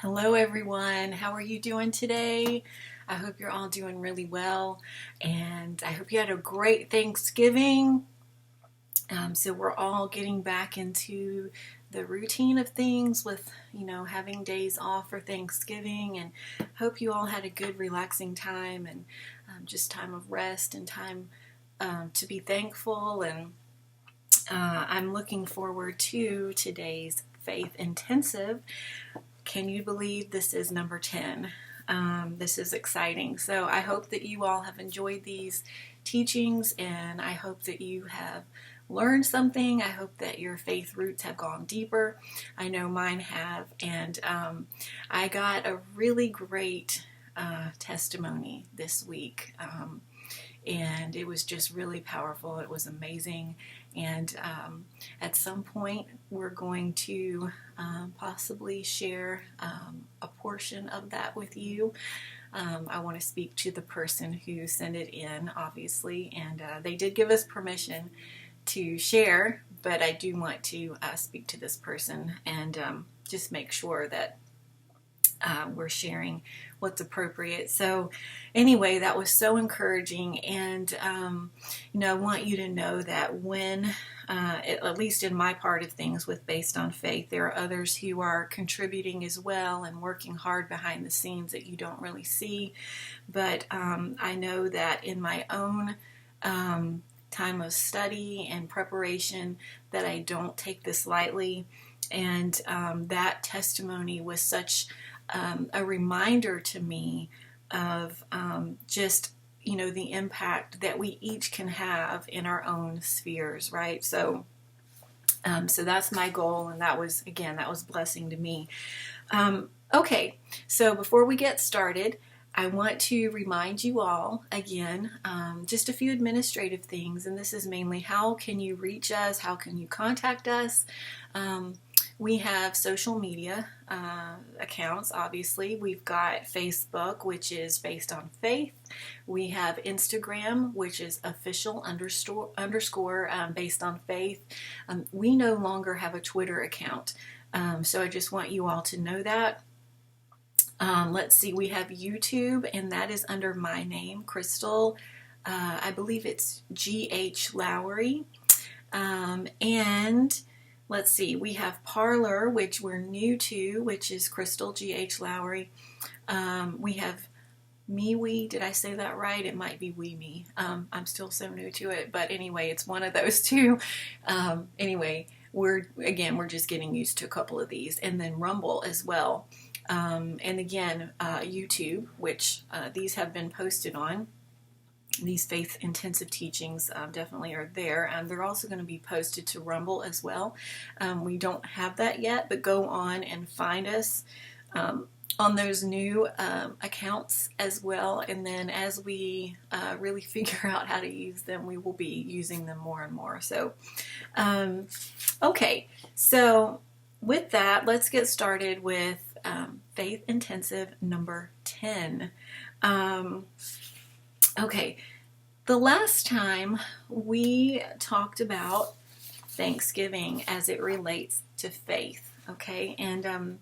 Hello, everyone. How are you doing today? I hope you're all doing really well, and I hope you had a great Thanksgiving. So we're all getting back into the routine of things with, having days off for Thanksgiving, and hope you all had a good, relaxing time and just time of rest and time to be thankful. And I'm looking forward to today's Faith Intensive. Can you believe this is number 10? This is exciting. So I hope that you all have enjoyed these teachings, and I hope that you have learned something. I hope that your faith roots have gone deeper. I know mine have, and I got a really great testimony this week. And it was just really powerful. It was amazing. And at some point, we're going to possibly share a portion of that with you. I want to speak to the person who sent it in, obviously, and they did give us permission to share, but I do want to speak to this person and just make sure that we're sharing what's appropriate. So anyway, that was so encouraging, and I want you to know that when at least in my part of things with Based on Faith, there are others who are contributing as well and working hard behind the scenes that you don't really see. But I know that in my own time of study and preparation that I don't take this lightly, and that testimony was such a reminder to me of just, the impact that we each can have in our own spheres, right? So that's my goal, and that was blessing to me. Okay, so before we get started, I want to remind you all again, just a few administrative things, and this is mainly how can you reach us, how can you contact us. We have social media accounts, obviously. We've got Facebook, which is Based on Faith. We have Instagram, which is official underscore Based on Faith. We no longer have a Twitter account, so I just want you all to know that. Let's see, we have YouTube, and that is under my name, Crystal. I believe it's G.H. Lowry. And let's see, we have Parler, which we're new to, which is Crystal G.H. Lowry. We have MeWe. Did I say that right? It might be WeMe. I'm still so new to it, but anyway, it's one of those two. Anyway, we're just getting used to a couple of these, and then Rumble as well. And again, YouTube, which these have been posted on. These faith intensive teachings definitely are there, and they're also going to be posted to Rumble as well. We don't have that yet, but go on and find us on those new accounts as well. And then as we really figure out how to use them, we will be using them more and more. So, okay, so with that, let's get started with Faith Intensive number 10. Okay, the last time we talked about Thanksgiving as it relates to faith, okay, and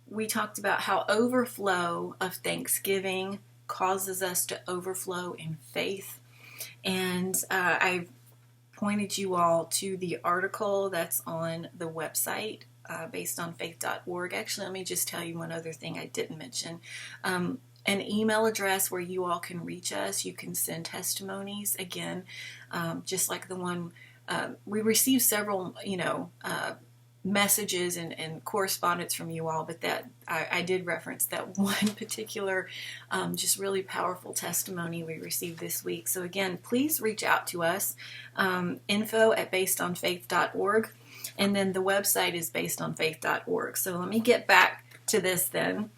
we talked about how overflow of Thanksgiving causes us to overflow in faith, and I pointed you all to the article that's on the website, basedonfaith.org. Actually, let me just tell you one other thing I didn't mention. An email address where you all can reach us. You can send testimonies. Again, just like the one, we received several, messages and correspondence from you all, but that I did reference that one particular, just really powerful testimony we received this week. So again, please reach out to us, info@basedonfaith.org, and then the website is basedonfaith.org. So let me get back to this then.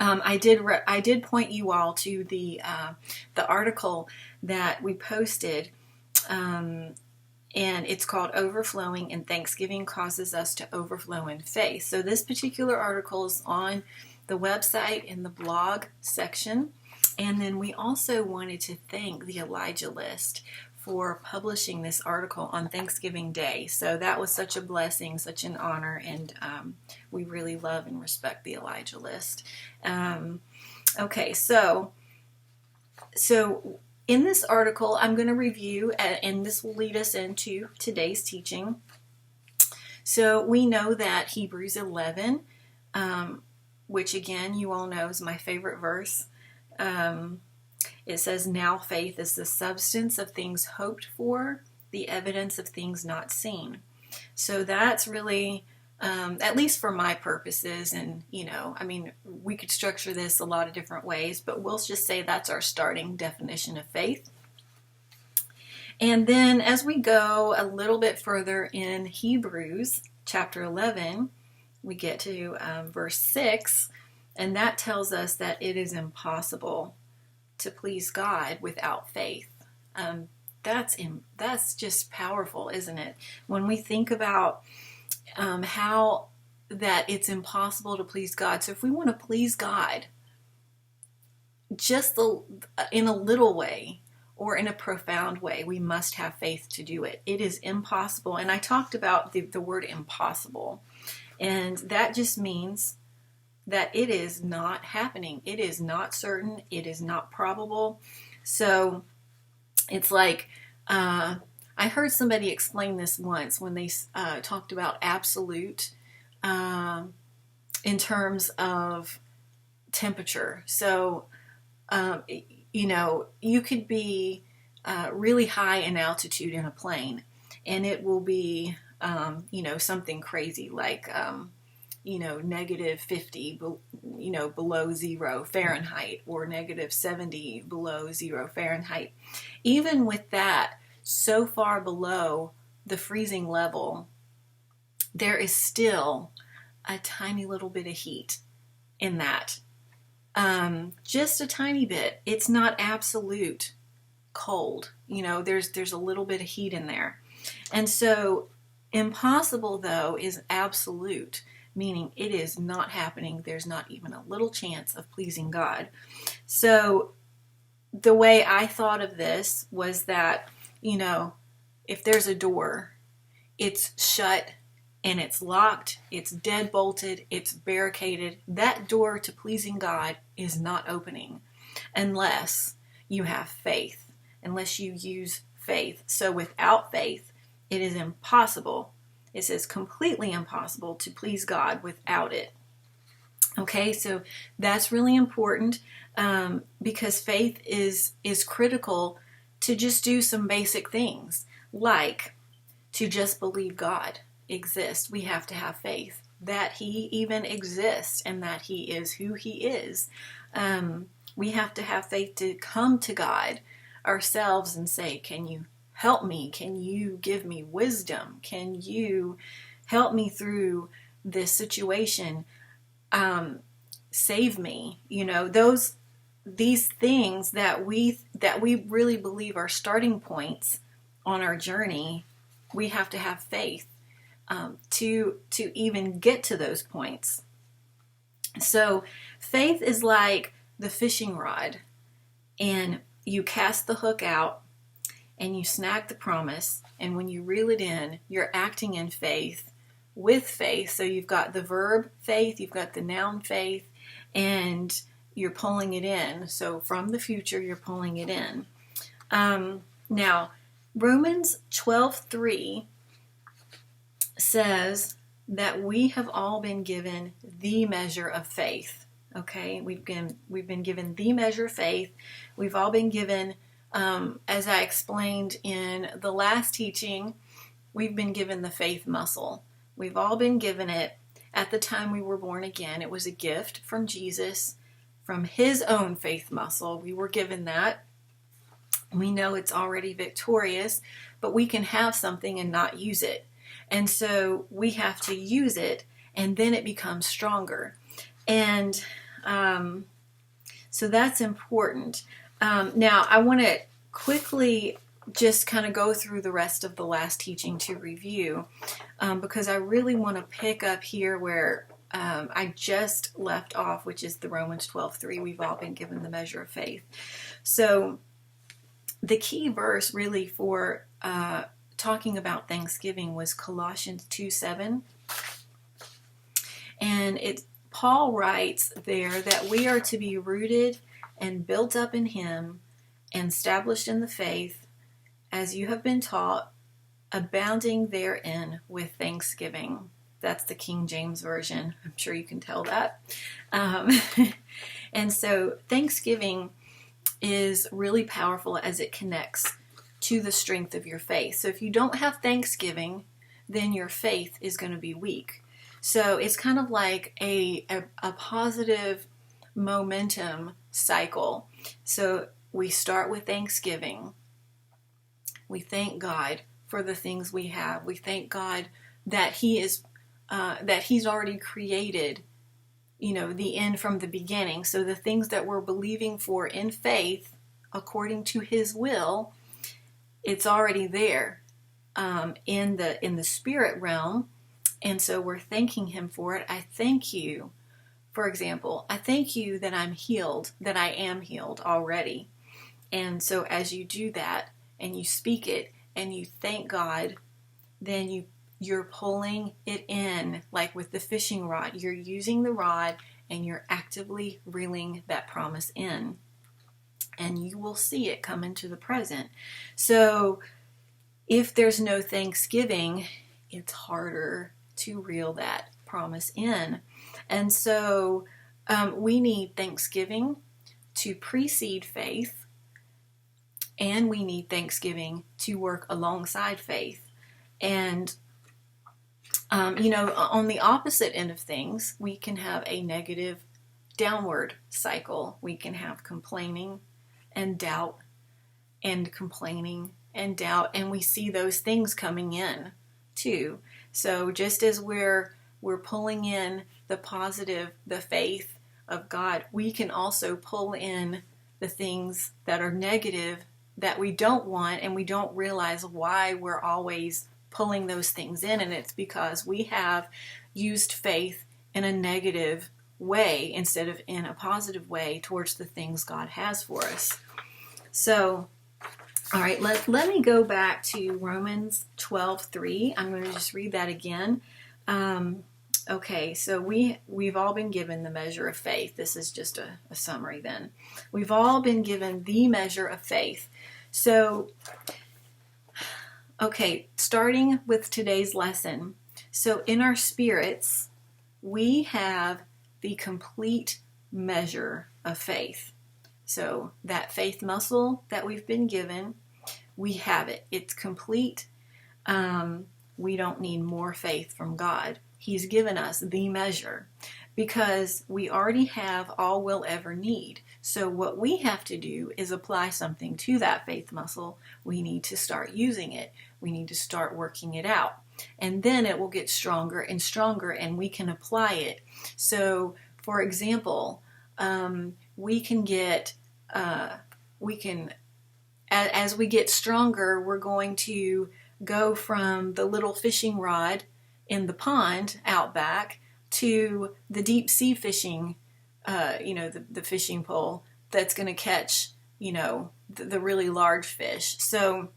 I did point you all to the article that we posted, and it's called "Overflowing in Thanksgiving Causes Us to Overflow in Faith." So this particular article is on the website in the blog section, and then we also wanted to thank the Elijah List for publishing this article on Thanksgiving Day. So that was such a blessing, such an honor, and we really love and respect the Elijah List. Okay, so in this article, I'm going to review, and this will lead us into today's teaching. So we know that Hebrews 11, which again, you all know is my favorite verse. It says, now faith is the substance of things hoped for, the evidence of things not seen. So that's really, at least for my purposes, and we could structure this a lot of different ways, but we'll just say that's our starting definition of faith. And then as we go a little bit further in Hebrews chapter 11, we get to verse 6, and that tells us that it is impossible to please God without faith. That's just powerful, isn't it? When we think about how that it's impossible to please God. So if we want to please God, just in a little way or in a profound way, we must have faith to do it. It is impossible. And I talked about the word impossible. And that just means that it is not happening. It is not certain. It is not probable. So it's like, I heard somebody explain this once when they talked about absolute in terms of temperature. So, you could be really high in altitude in a plane, and it will be, something crazy like, negative 50, below zero Fahrenheit, or negative 70 below zero Fahrenheit. Even with that, so far below the freezing level, there is still a tiny little bit of heat in that. Just a tiny bit. It's not absolute cold. There's a little bit of heat in there. And so impossible, though, is absolute, meaning it is not happening. There's not even a little chance of pleasing God. So the way I thought of this was that, if there's a door, it's shut and it's locked, it's dead bolted, it's barricaded. That door to pleasing God is not opening unless you have faith, unless you use faith. So without faith, it is impossible. It says completely impossible to please God without it. Okay, so that's really important because faith is critical to just do some basic things, like to just believe God exists. We have to have faith that He even exists and that He is who He is. We have to have faith to come to God ourselves and say, can you help me? Can you give me wisdom? Can you help me through this situation? Save me. These things that we really believe are starting points on our journey, we have to have faith to even get to those points. So faith is like the fishing rod, and you cast the hook out and you snag the promise, and when you reel it in, you're acting in faith, with faith. So you've got the verb faith, you've got the noun faith, and you're pulling it in. So from the future, you're pulling it in. Now, Romans 12:3 says that we have all been given the measure of faith. Okay, we've been given the measure of faith. We've all been given, as I explained in the last teaching, we've been given the faith muscle. We've all been given it at the time we were born again. It was a gift from Jesus, from His own faith muscle. We were given that. We know it's already victorious, but we can have something and not use it. And so we have to use it, and then it becomes stronger. And so that's important. Now, I want to quickly just kind of go through the rest of the last teaching to review, because I really want to pick up here where I just left off, which is the Romans 12:3. We've all been given the measure of faith. So the key verse really for talking about Thanksgiving was Colossians 2:7. And Paul writes there that we are to be rooted and built up in him and established in the faith as you have been taught, abounding therein with thanksgiving. That's the King James Version. I'm sure you can tell that. And so Thanksgiving is really powerful as it connects to the strength of your faith. So if you don't have Thanksgiving, then your faith is going to be weak. So it's kind of like a positive momentum cycle. So we start with Thanksgiving. We thank God for the things we have. We thank God that He's already created, the end from the beginning. So the things that we're believing for in faith, according to His will, it's already there in the spirit realm. And so we're thanking Him for it. I thank you, for example, I thank you that I'm healed, that I am healed already. And so as you do that and you speak it and you thank God, then you're pulling it in like with the fishing rod. You're using the rod and you're actively reeling that promise in. And you will see it come into the present. So if there's no Thanksgiving, it's harder to reel that promise in. And so we need Thanksgiving to precede faith, and we need Thanksgiving to work alongside faith. And, on the opposite end of things, we can have a negative downward cycle. We can have complaining and doubt and complaining and doubt, and we see those things coming in too. So just as we're pulling in the positive, the faith of God, we can also pull in the things that are negative that we don't want, and we don't realize why we're always pulling those things in. And it's because we have used faith in a negative way instead of in a positive way towards the things God has for us. So all right, let me go back to Romans 12:3. I'm going to just read that again. Okay, so we've all been given the measure of faith. This is just a summary then. We've all been given the measure of faith. So, okay, starting with today's lesson. So in our spirits, we have the complete measure of faith. So that faith muscle that we've been given, we have it. It's complete. We don't need more faith from God. He's given us the measure because we already have all we'll ever need. So what we have to do is apply something to that faith muscle. We need to start using it. We need to start working it out. And then it will get stronger and stronger, and we can apply it. So, for example, we can as we get stronger, we're going to go from the little fishing rod in the pond out back to the deep sea fishing, the fishing pole that's going to catch, the really large fish. So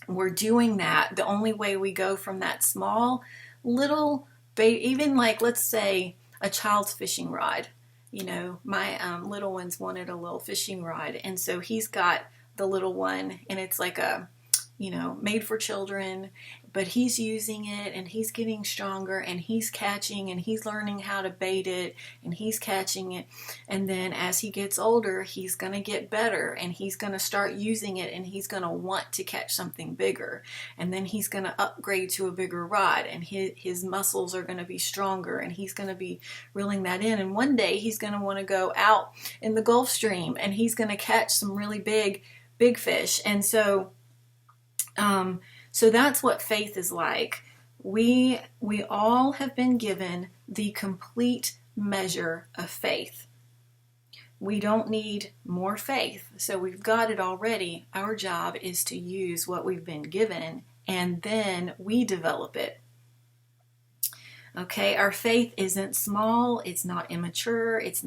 we're doing that. The only way we go from that small little, even like, let's say a child's fishing rod. My little one's wanted a little fishing rod, and so he's got the little one, and it's like a, made for children, but he's using it, and he's getting stronger, and he's catching, and he's learning how to bait it, and he's catching it, and then as he gets older, he's going to get better, and he's going to start using it, and he's going to want to catch something bigger, and then he's going to upgrade to a bigger rod, and his muscles are going to be stronger, and he's going to be reeling that in, and one day he's going to want to go out in the Gulf Stream, and he's going to catch some really big fish. And so that's what faith is like. We all have been given the complete measure of faith. We don't need more faith. So we've got it already. Our job is to use what we've been given, and then we develop it. Okay, our faith isn't small, it's not immature, it's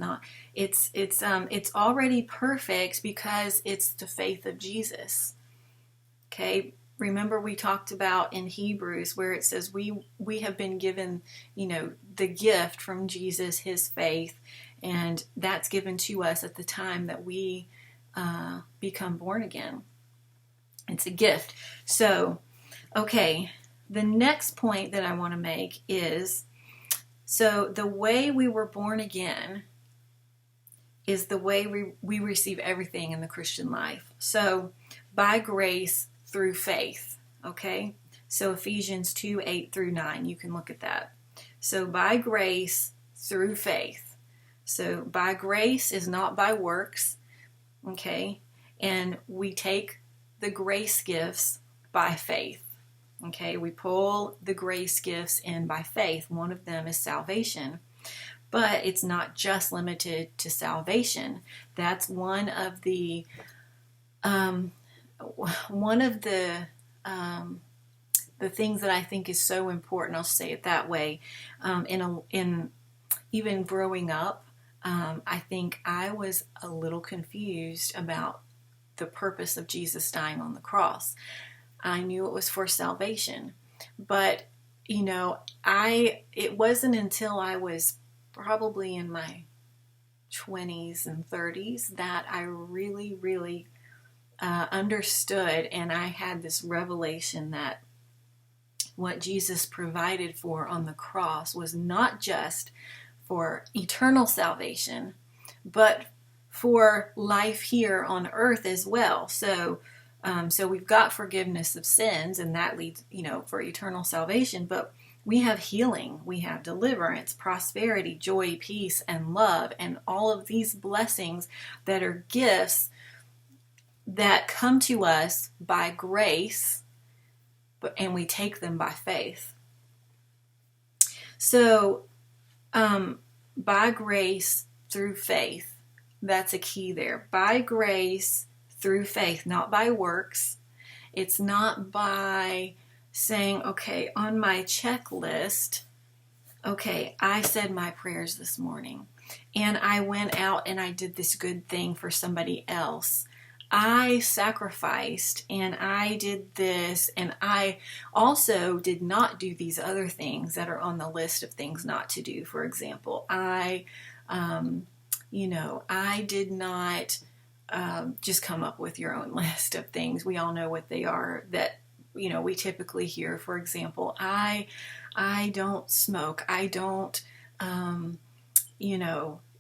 already perfect because it's the faith of Jesus. Okay, remember we talked about in Hebrews where it says we have been given, the gift from Jesus, his faith, and that's given to us at the time that we become born again. It's a gift. So, okay, the next point that I want to make is, so the way we were born again is the way we receive everything in the Christian life. So, by grace through faith, okay? So Ephesians 2:8-9, you can look at that. So by grace through faith. So by grace is not by works, okay? And we take the grace gifts by faith, okay? We pull the grace gifts in by faith. One of them is salvation. But it's not just limited to salvation. That's one of the things that I think is so important. I'll say it that way. In even growing up, I think I was a little confused about the purpose of Jesus dying on the cross. I knew it was for salvation, but it wasn't until I was probably in my 20s and 30s that I really, really understood, and I had this revelation that what Jesus provided for on the cross was not just for eternal salvation, but for life here on earth as well. So we've got forgiveness of sins, and that leads, for eternal salvation, but we have healing, we have deliverance, prosperity, joy, peace, and love, and all of these blessings that are gifts that come to us by grace, and we take them by faith. So, by grace through faith, that's a key there. By grace through faith, not by works. It's not by saying, okay, on my checklist, okay, I said my prayers this morning, and I went out and I did this good thing for somebody else. I sacrificed and I did this, and I also did not do these other things that are on the list of things not to do. For example, I did not just come up with your own list of things. We all know what they are that, we typically hear. For example, I don't smoke. I don't, I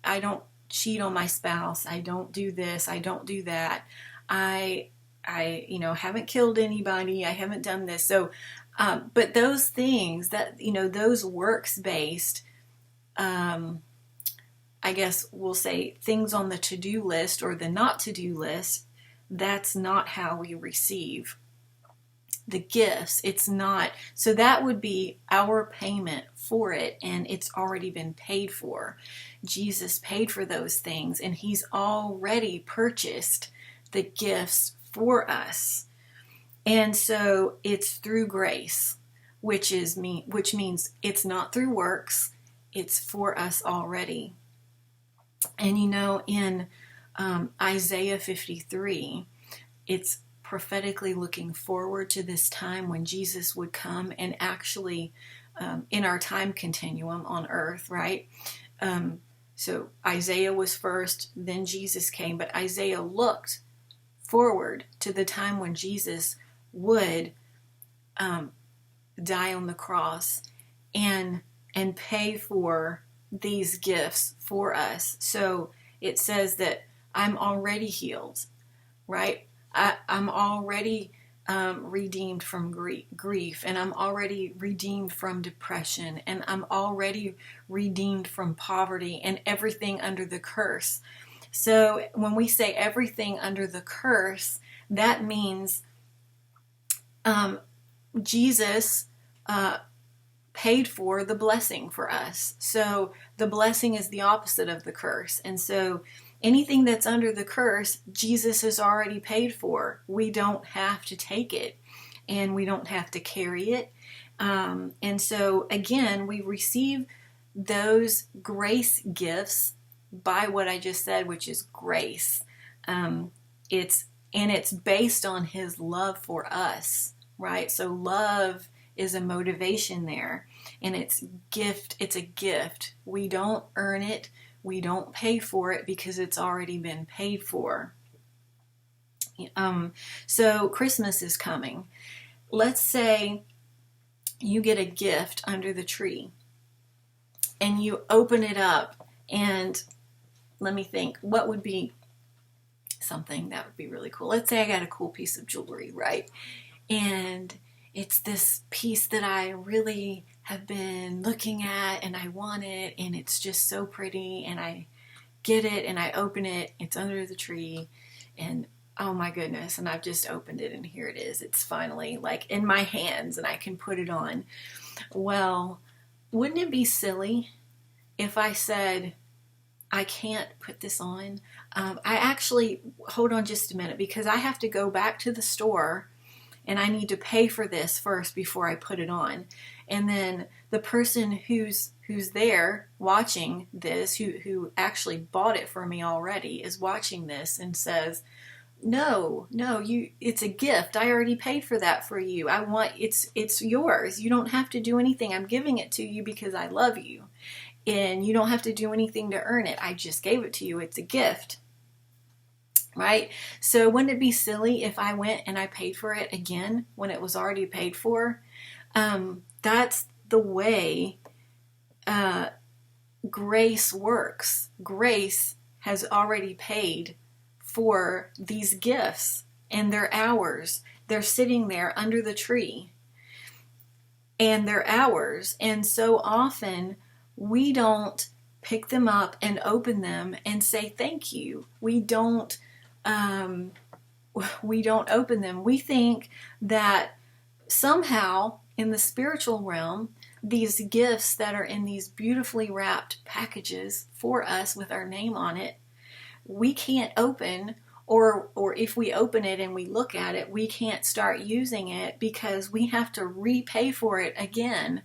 don't cheat on my spouse. I don't do this. I don't do that. I haven't killed anybody. I haven't done this. So, but those things that, those works-based, I guess we'll say things on the to-do list or the not to-do list, that's not how we receive the gifts. It's not. So that would be our payment for it, and it's already been paid for. Jesus paid for those things, and he's already purchased the gifts for us. And so it's through grace, which means it's not through works. It's for us already. And in Isaiah 53, it's prophetically looking forward to this time when Jesus would come and actually in our time continuum on earth, right? So Isaiah was first, then Jesus came, but Isaiah looked forward to the time when Jesus would die on the cross and pay for these gifts for us. So it says that I'm already healed, right? I'm already redeemed from grief, and I'm already redeemed from depression, and I'm already redeemed from poverty and everything under the curse. So when we say everything under the curse, that means Jesus paid for the blessing for us. So the blessing is the opposite of the curse. And so anything that's under the curse, Jesus has already paid for. We don't have to take it, and we don't have to carry it. And so again, we receive those grace gifts by what I just said, which is grace. Um, it's based on his love for us, right? So love is a motivation there, and it's a gift. We don't earn it, we don't pay for it, because it's already been paid for. So Christmas is coming. Let's say you get a gift under the tree and you open it up, and let me think, what would be something that would be really cool? Let's say I got a cool piece of jewelry, right? And it's this piece that I really have been looking at and I want it, and it's just so pretty, and I get it and I open it, it's under the tree, and oh my goodness, and I've just opened it and here it is. It's finally like in my hands and I can put it on. Well, wouldn't it be silly if I said, I can't put this on? I actually, hold on just a minute, because I have to go back to the store and I need to pay for this first before I put it on. And then the person who's there watching this, who actually bought it for me already, is watching this and says, no, it's a gift. I already paid for that for you. It's yours. You don't have to do anything. I'm giving it to you because I love you. And you don't have to do anything to earn it. I just gave it to you. It's a gift. Right? So wouldn't it be silly if I went and I paid for it again when it was already paid for? That's the way grace works. Grace has already paid for these gifts, and they're ours. They're sitting there under the tree, and they're ours. And so often we don't pick them up and open them and say thank you. We don't open them. We think that somehow in the spiritual realm, these gifts that are in these beautifully wrapped packages for us with our name on it, we can't open, or if we open it and we look at it, we can't start using it because we have to repay for it again.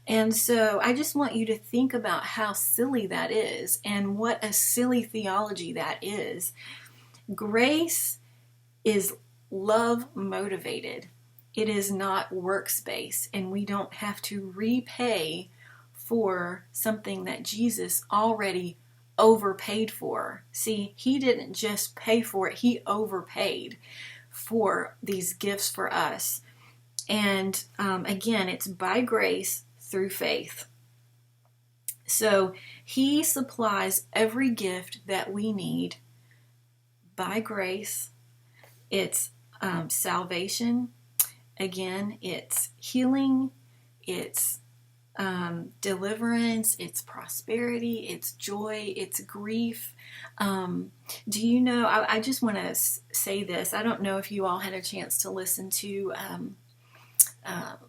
And so I just want you to think about how silly that is, and what a silly theology that is. Grace is love motivated. It is not works based, and we don't have to repay for something that Jesus already overpaid for. See, he didn't just pay for it, he overpaid for these gifts for us. And again, it's by grace through faith. So he supplies every gift that we need by grace. It's salvation. Again, it's healing. It's deliverance. It's prosperity. It's joy. It's grief. Do you know, I just want to say this. I don't know if you all had a chance to listen to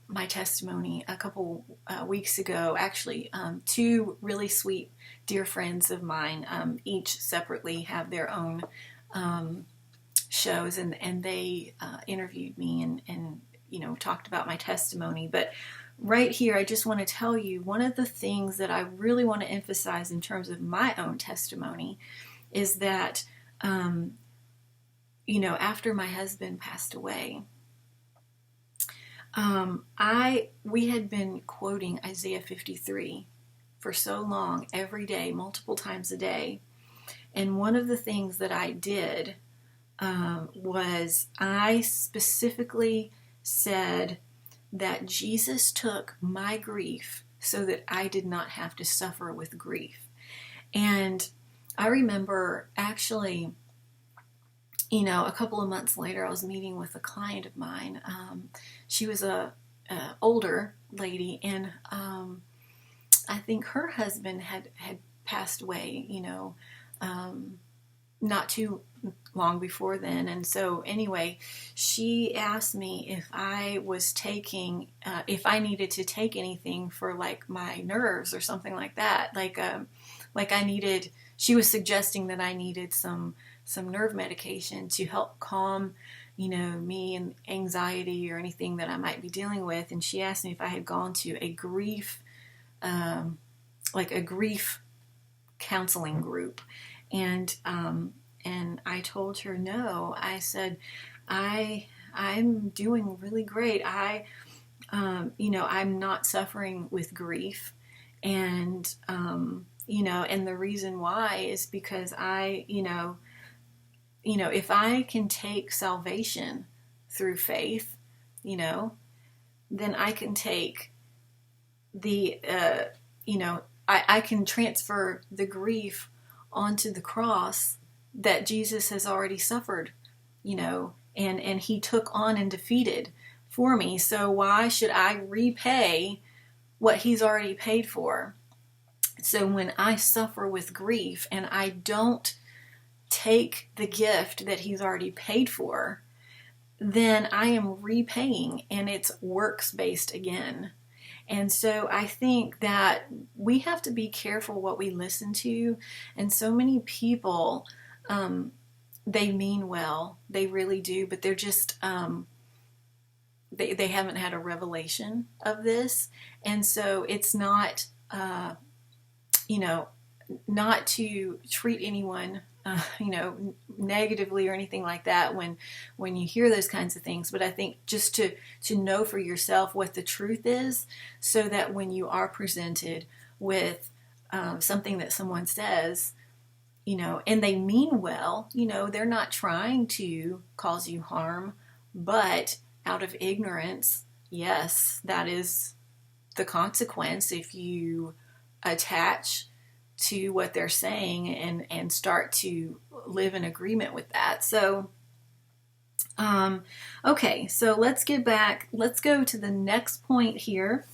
my testimony a couple weeks ago. Actually, two really sweet dear friends of mine, each separately have their own shows, and they interviewed me and talked about my testimony. But right here, I just want to tell you, one of the things that I really want to emphasize in terms of my own testimony is that after my husband passed away, we had been quoting Isaiah 53 for so long, every day, multiple times a day. And one of the things that I did was I specifically said that Jesus took my grief so that I did not have to suffer with grief. And I remember actually, a couple of months later, I was meeting with a client of mine. She was a older lady, and I think her husband had passed away, not too long before then. And so anyway, she asked me if I was taking, if I needed to take anything for like my nerves or something like that. Like I needed, she was suggesting that I needed some nerve medication to help calm me and anxiety or anything that I might be dealing with. And she asked me if I had gone to a grief, like a grief counseling group. And I told her no. I said, I'm doing really great. I'm not suffering with grief. And, and the reason why is because if I can take salvation through faith, then I can take I can transfer the grief onto the cross that Jesus has already suffered, and he took on and defeated for me. So why should I repay what he's already paid for? So when I suffer with grief and I don't take the gift that he's already paid for, then I am repaying, and it's works-based again. And so I think that we have to be careful what we listen to. And so many people, they mean well, they really do, but they're just, they haven't had a revelation of this. And so it's not, not to treat anyone, negatively or anything like that when you hear those kinds of things. But I think just to know for yourself what the truth is, so that when you are presented with something that someone says, and they mean well, they're not trying to cause you harm, but out of ignorance, yes, that is the consequence if you attach to what they're saying and start to live in agreement with that. So, okay, so let's get back. Let's go to the next point here.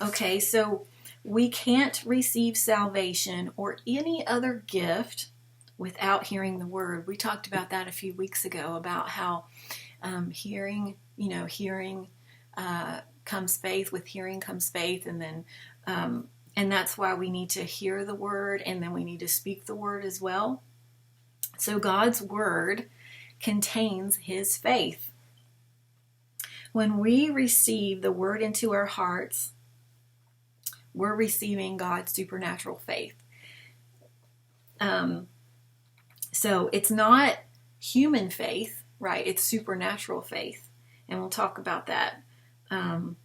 Okay, so we can't receive salvation or any other gift without hearing the word. We talked about that a few weeks ago, about how hearing comes faith, with hearing comes faith, and then and that's why we need to hear the word, and then we need to speak the word as well. So God's word contains his faith. When we receive the word into our hearts, we're receiving God's supernatural faith. So it's not human faith, right? It's supernatural faith. And we'll talk about that. And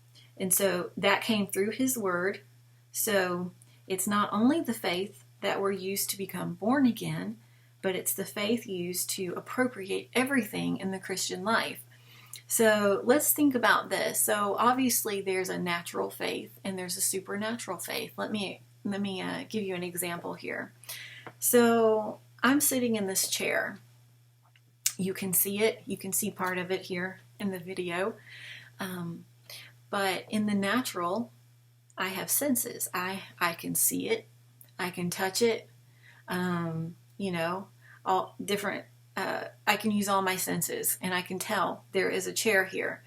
so that came through his word. So it's not only the faith that we're used to become born again, but it's the faith used to appropriate everything in the Christian life. So let's think about this. So obviously there's a natural faith and there's a supernatural faith. Let me give you an example here. So I'm sitting in this chair. You can see it. You can see part of it here in the video. But in the natural, I have senses. I can see it. I can touch it. All different. I can use all my senses, and I can tell there is a chair here.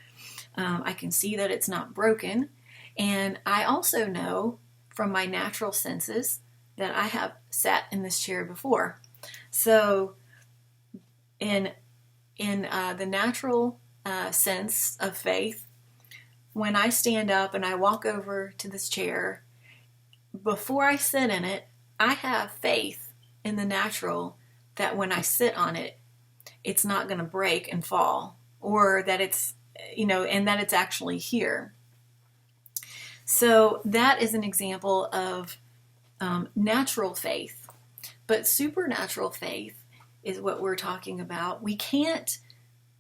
I can see that it's not broken, and I also know from my natural senses that I have sat in this chair before. So, in the natural sense of faith, when I stand up and I walk over to this chair, before I sit in it, I have faith in the natural that when I sit on it, it's not going to break and fall, or that it's, and that it's actually here. So that is an example of natural faith. But supernatural faith is what we're talking about. We can't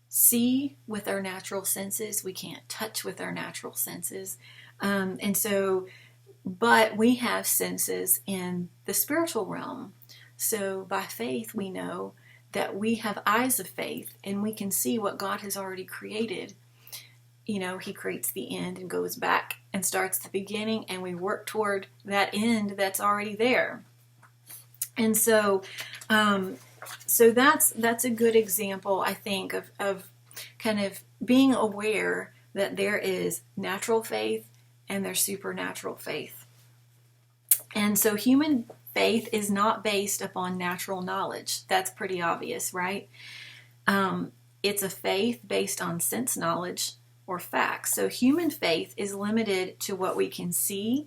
see with our natural senses. We can't touch with our natural senses. But we have senses in the spiritual realm. So by faith, we know that we have eyes of faith and we can see what God has already created. He creates the end and goes back and starts the beginning, and we work toward that end that's already there. And so that's a good example, I think, of kind of being aware that there is natural faith and there's supernatural faith. And so human faith is not based upon natural knowledge. That's pretty obvious, right? It's a faith based on sense knowledge or facts. So human faith is limited to what we can see,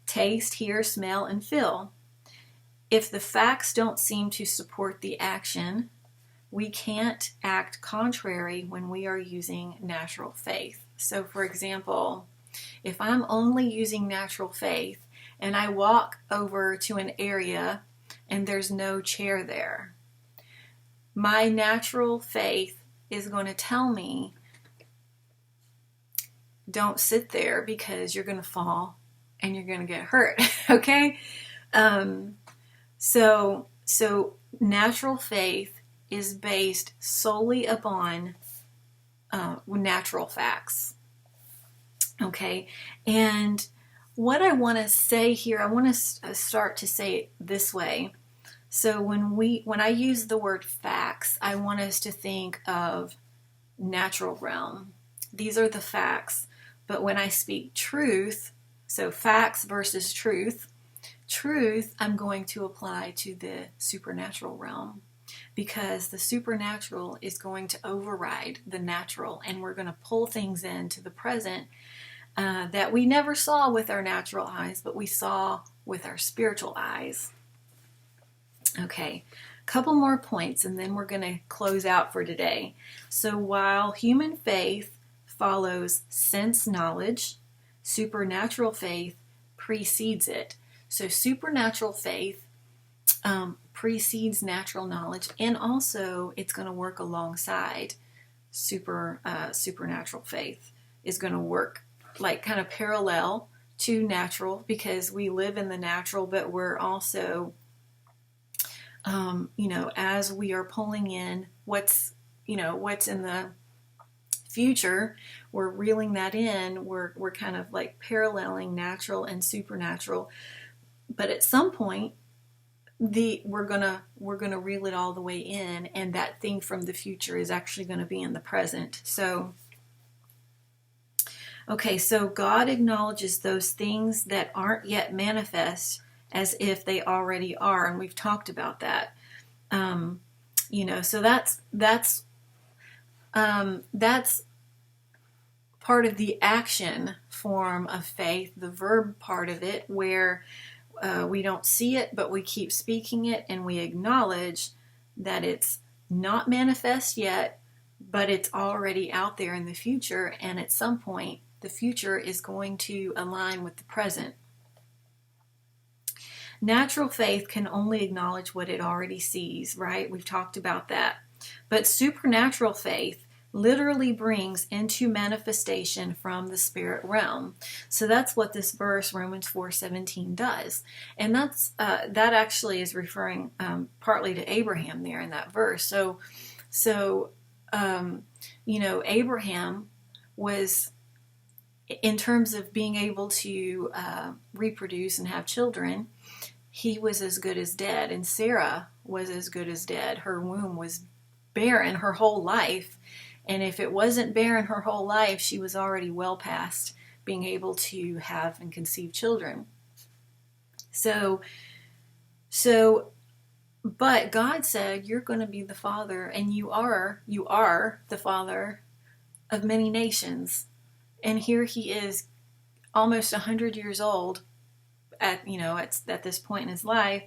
taste, hear, smell, and feel. If the facts don't seem to support the action, we can't act contrary when we are using natural faith. So, for example, if I'm only using natural faith and I walk over to an area and there's no chair there, my natural faith is going to tell me, don't sit there because you're going to fall and you're going to get hurt. Okay? So natural faith is based solely upon natural facts. Okay? And what I want to say here, I want to start to say it this way. So when I use the word facts, I want us to think of natural realm. These are the facts. But when I speak truth, so facts versus truth, I'm going to apply to the supernatural realm, because the supernatural is going to override the natural, and we're going to pull things into the present that we never saw with our natural eyes, but we saw with our spiritual eyes. Okay, a couple more points and then we're going to close out for today. So while human faith follows sense knowledge, supernatural faith precedes it. So supernatural faith precedes natural knowledge, and also it's going to work alongside supernatural faith. Is going to work like kind of parallel to natural, because we live in the natural, but we're also as we are pulling in what's in the future, we're reeling that in. We're kind of like paralleling natural and supernatural. But at some point, we're gonna reel it all the way in, and that thing from the future is actually going to be in the present. So, okay, so God acknowledges those things that aren't yet manifest as if they already are, and we've talked about that. So that's part of the action form of faith, the verb part of it, where we don't see it, but we keep speaking it, and we acknowledge that it's not manifest yet, but it's already out there in the future, and at some point, the future is going to align with the present. Natural faith can only acknowledge what it already sees, right? We've talked about that. But supernatural faith literally brings into manifestation from the spirit realm. So that's what this verse, Romans 4:17, does. And that actually is referring partly to Abraham there in that verse. So Abraham was, in terms of being able to reproduce and have children, he was as good as dead, and Sarah was as good as dead. Her womb was barren her whole life, and if it wasn't barren her whole life, she was already well past being able to have and conceive children. But God said, you're going to be the father, and you are the father of many nations. And here he is, almost 100 years old, at this point in his life,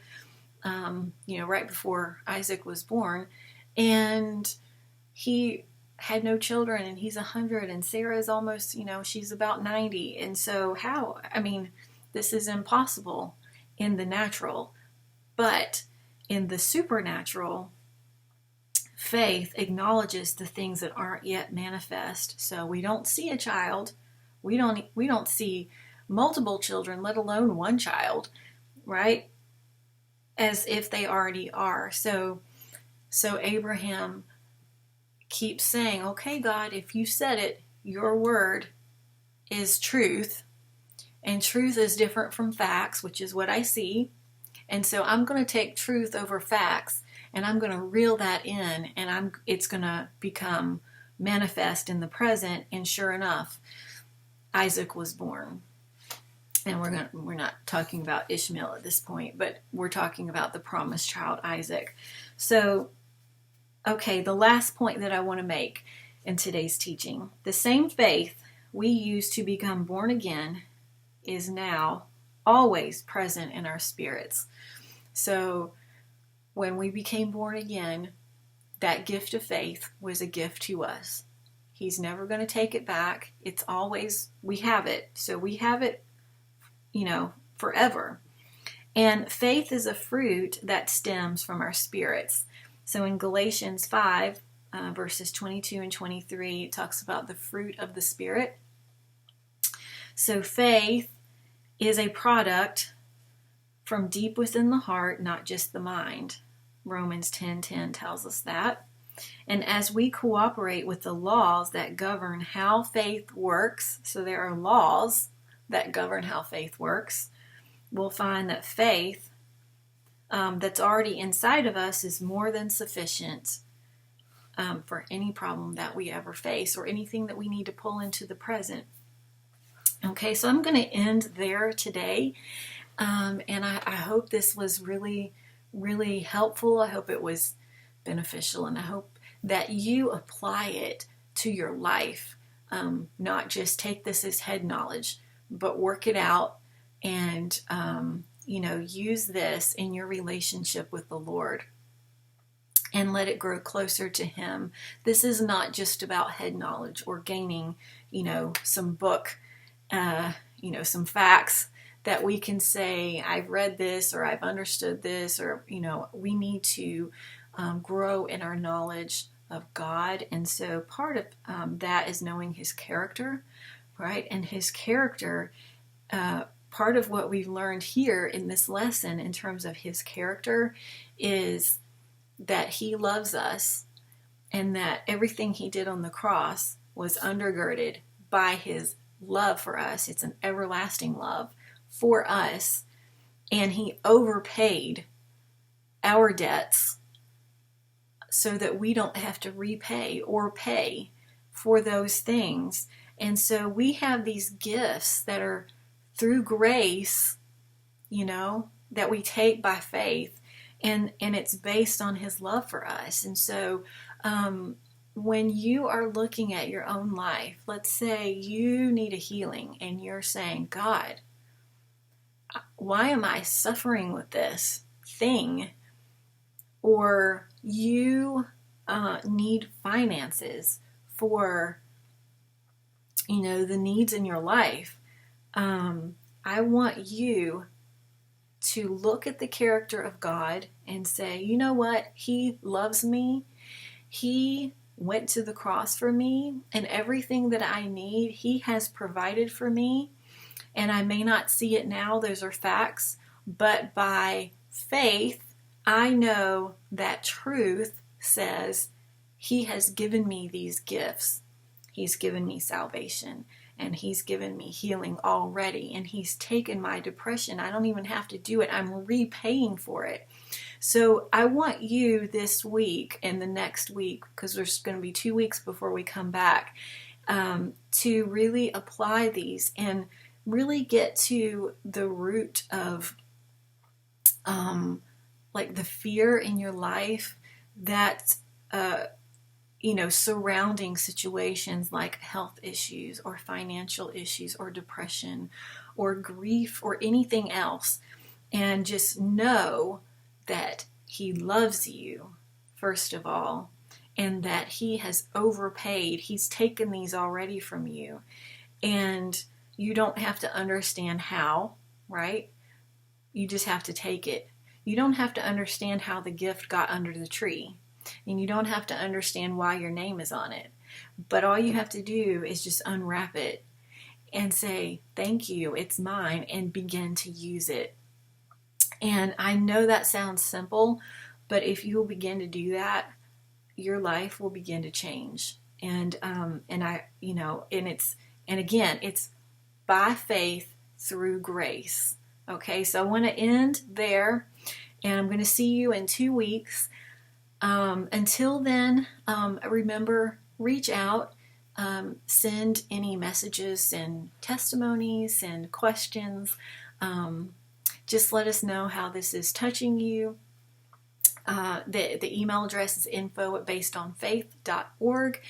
right before Isaac was born, and he had no children, and he's 100, and Sarah's almost, she's about 90, and so this is impossible in the natural, but in the supernatural, faith acknowledges the things that aren't yet manifest. So we don't see a child, we don't see multiple children, let alone one child, right? As if they already are. So Abraham keeps saying, okay, God, if you said it, your word is truth, and truth is different from facts, which is what I see. And so I'm going to take truth over facts, and I'm going to reel that in, and it's going to become manifest in the present. And sure enough, Isaac was born. And we're not talking about Ishmael at this point, but we're talking about the promised child, Isaac. So Okay, the last point that I want to make in today's teaching. The same faith we use to become born again is now always present in our spirits. So when we became born again, that gift of faith was a gift to us. He's never going to take it back. It's always, we have it. So we have it, forever. And faith is a fruit that stems from our spirits. So in Galatians 5, verses 22 and 23, it talks about the fruit of the Spirit. So faith is a product from deep within the heart, not just the mind. Romans 10:10 tells us that. And as we cooperate with the laws that govern how faith works, so there are laws that govern how faith works, we'll find that faith that's already inside of us is more than sufficient for any problem that we ever face or anything that we need to pull into the present. Okay, so I'm going to end there today. And I hope this was really, really helpful. I hope it was beneficial, and I hope that you apply it to your life. Not just take this as head knowledge, but work it out and, use this in your relationship with the Lord and let it grow closer to Him. This is not just about head knowledge or gaining, some book, some facts that we can say, I've read this or I've understood this, or, we need to grow in our knowledge of God. And so part of that is knowing His character, right? And His character, part of what we've learned here in this lesson in terms of His character is that He loves us and that everything He did on the cross was undergirded by His love for us. It's an everlasting love for us, and He overpaid our debts so that we don't have to repay or pay for those things. And so we have these gifts that are through grace, that we take by faith, and it's based on His love for us. And so when you are looking at your own life, let's say you need a healing and you're saying, God, why am I suffering with this thing? Or you need finances for, the needs in your life. I want you to look at the character of God and say, you know what? He loves me. He went to the cross for me, and everything that I need, He has provided for me. And I may not see it now, those are facts, but by faith, I know that truth says He has given me these gifts. He's given me salvation, and He's given me healing already, and He's taken my depression. I don't even have to do it. I'm repaying for it. So I want you this week and the next week, because there's going to be 2 weeks before we come back, to really apply these and really get to the root of the fear in your life that surrounding situations like health issues or financial issues or depression or grief or anything else, and just know that He loves you first of all, and that He has overpaid. He's taken these already from you, and you don't have to understand how, right? You just have to take it. You don't have to understand how the gift got under the tree, and you don't have to understand why your name is on it. But all you have to do is just unwrap it and say, thank you, it's mine, and begin to use it. And I know that sounds simple, but if you will begin to do that, your life will begin to change. And it's by faith through grace. Okay, so I want to end there, and I'm going to see you in 2 weeks. Until then, remember, reach out, send any messages and testimonies and questions. Just let us know how this is touching you. The email address is info@basedonfaith.org.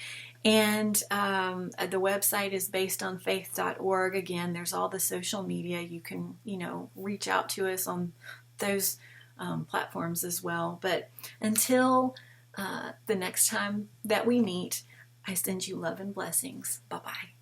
And the website is basedonfaith.org. Again, there's all the social media. You can, reach out to us on those platforms as well. But until the next time that we meet, I send you love and blessings. Bye-bye.